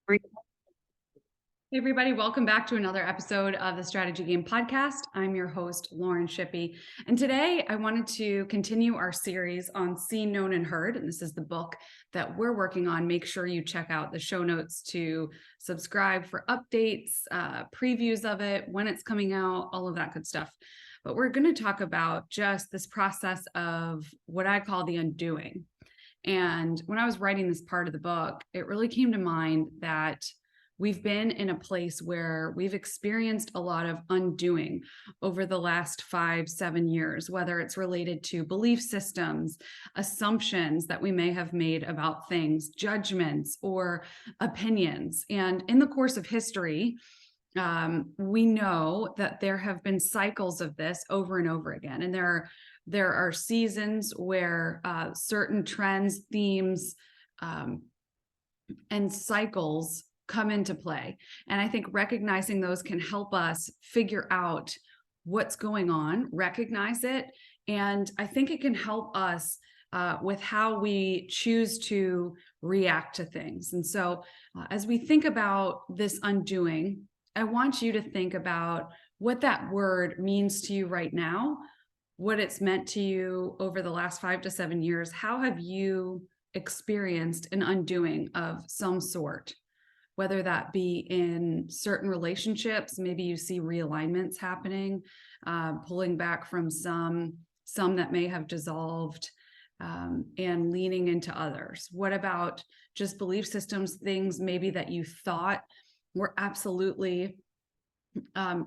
Hey everybody, welcome back to another episode of the Strategy Game Podcast. I'm your host, Lauren Shippey. And today I wanted to continue our series on Seen, Known, and Heard. And this is the book that we're working on. Make sure you check out the show notes to subscribe for updates, previews of it, when it's coming out, all of that good stuff. But we're going to talk about just this process of what I call the undoing. And when I was writing this part of the book, it really came to mind that we've been in a place where we've experienced a lot of undoing over the last 5-7 years, whether it's related to belief systems, assumptions that we may have made about things, judgments, or opinions. And in the course of history, we know that there have been cycles of this over and over again. And there are seasons where certain trends, themes, and cycles come into play. And I think recognizing those can help us figure out what's going on, recognize it. And I think it can help us with how we choose to react to things. And so as we think about this undoing, I want you to think about what that word means to you right now, what it's meant to you over the last 5 to 7 years. How have you experienced an undoing of some sort? Whether that be in certain relationships, maybe you see realignments happening, pulling back from some that may have dissolved, and leaning into others. What about just belief systems, things maybe that you thought were absolutely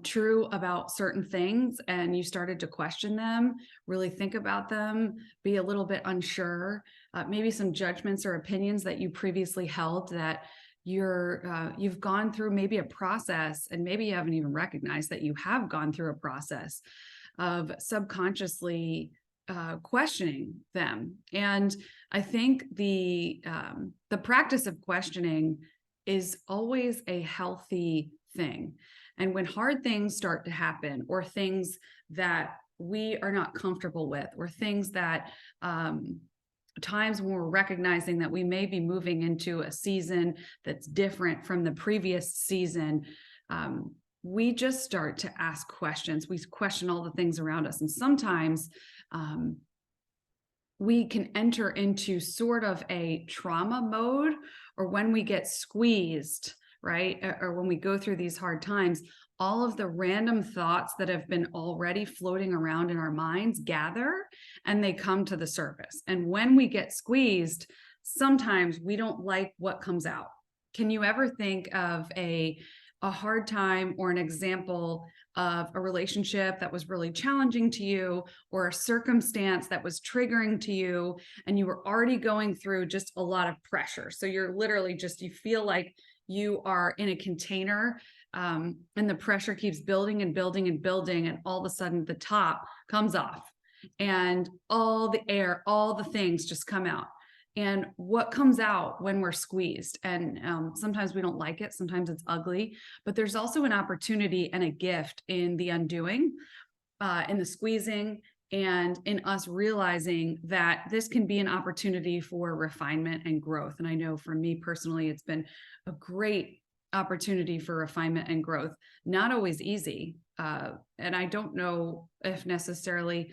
true about certain things, and you started to question them, really think about them, be a little bit unsure, maybe some judgments or opinions that you previously held that you've gone through maybe a process, and maybe you haven't even recognized that you have gone through a process of subconsciously questioning them. And I think the practice of questioning is always a healthy thing. And when hard things start to happen, or things that we are not comfortable with, or things that times when we're recognizing that we may be moving into a season that's different from the previous season, we just start to ask questions. We question all the things around us. And sometimes we can enter into sort of a trauma mode, or when we get squeezed, right? Or when we go through these hard times, all of the random thoughts that have been already floating around in our minds gather, and they come to the surface. And when we get squeezed, sometimes we don't like what comes out. Can you ever think of a hard time or an example of a relationship that was really challenging to you, or a circumstance that was triggering to you, and you were already going through just a lot of pressure? So you're literally just, you feel like you are in a container, and the pressure keeps building and building and building, and all of a sudden the top comes off, and all the air, all the things just come out. And what comes out when we're squeezed? And sometimes we don't like it, sometimes it's ugly, but there's also an opportunity and a gift in the undoing, in the squeezing, and in us realizing that this can be an opportunity for refinement and growth. And I know for me personally, it's been a great opportunity for refinement and growth. Not always easy. And I don't know if necessarily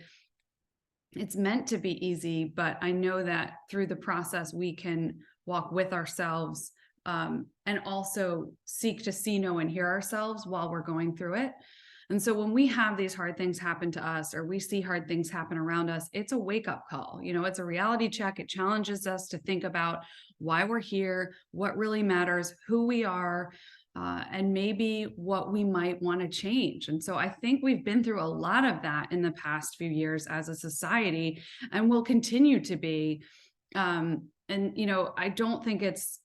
it's meant to be easy, but I know that through the process, we can walk with ourselves, and also seek to see, know, and hear ourselves while we're going through it. And so when we have these hard things happen to us, or we see hard things happen around us, it's a wake-up call. It's a reality check. It challenges us to think about why we're here, what really matters, who we are, and maybe what we might want to change. And so I think we've been through a lot of that in the past few years as a society, and will continue to be. I don't think it's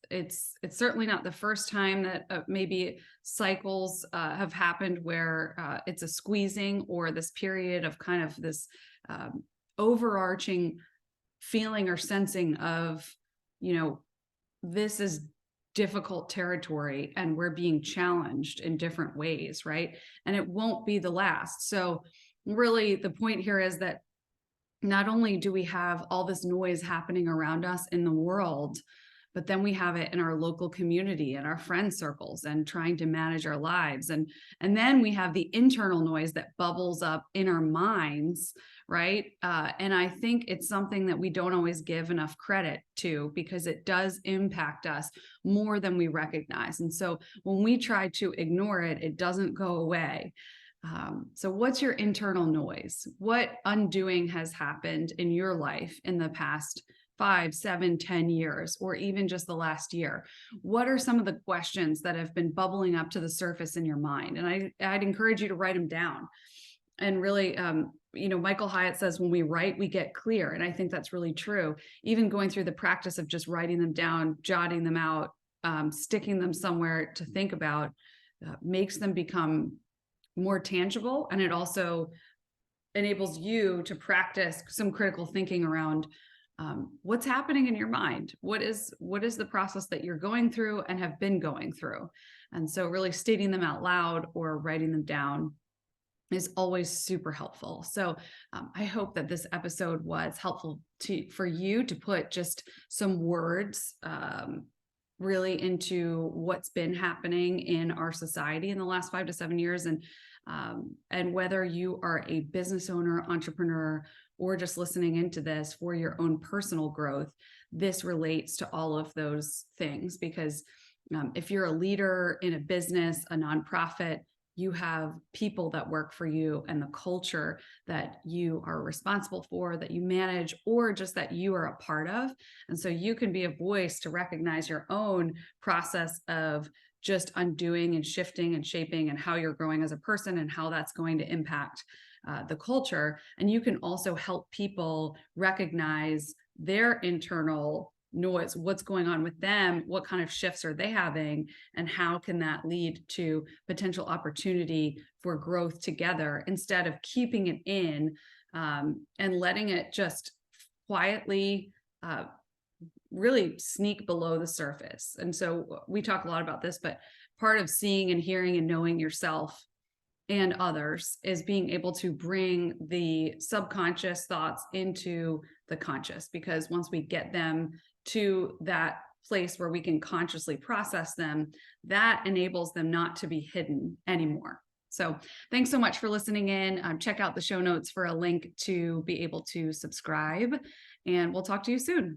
certainly not the first time that maybe cycles have happened where it's a squeezing, or this period of kind of this overarching feeling or sensing of, this is difficult territory and we're being challenged in different ways, right? And it won't be the last. So really the point here is that not only do we have all this noise happening around us in the world, but then we have it in our local community and our friend circles and trying to manage our lives. And then we have the internal noise that bubbles up in our minds, right? And I think it's something that we don't always give enough credit to, because it does impact us more than we recognize. And so when we try to ignore it, it doesn't go away. So what's your internal noise? What undoing has happened in your life in the past 5, 7, 10 years, or even just the last year? What are some of the questions that have been bubbling up to the surface in your mind? And I'd encourage you to write them down. And really, Michael Hyatt says, when we write, we get clear. And I think that's really true. Even going through the practice of just writing them down, jotting them out, sticking them somewhere to think about, makes them become more tangible. And it also enables you to practice some critical thinking around what's happening in your mind. What is the process that you're going through and have been going through? And so really stating them out loud or writing them down is always super helpful. So I hope that this episode was helpful for you to put just some words really into what's been happening in our society in the last 5 to 7 years. And whether you are a business owner, entrepreneur, or just listening into this for your own personal growth, this relates to all of those things. Because if you're a leader in a business, a nonprofit, you have people that work for you and the culture that you are responsible for, that you manage, or just that you are a part of. And so you can be a voice to recognize your own process of just undoing and shifting and shaping, and how you're growing as a person and how that's going to impact the culture. And you can also help people recognize their internal noise, what's going on with them, what kind of shifts are they having, and how can that lead to potential opportunity for growth together, instead of keeping it in and letting it just quietly really sneak below the surface. And so we talk a lot about this, but part of seeing and hearing and knowing yourself and others is being able to bring the subconscious thoughts into the conscious, because once we get them to that place where we can consciously process them, that enables them not to be hidden anymore. So thanks so much for listening in. Check out the show notes for a link to be able to subscribe, and we'll talk to you soon.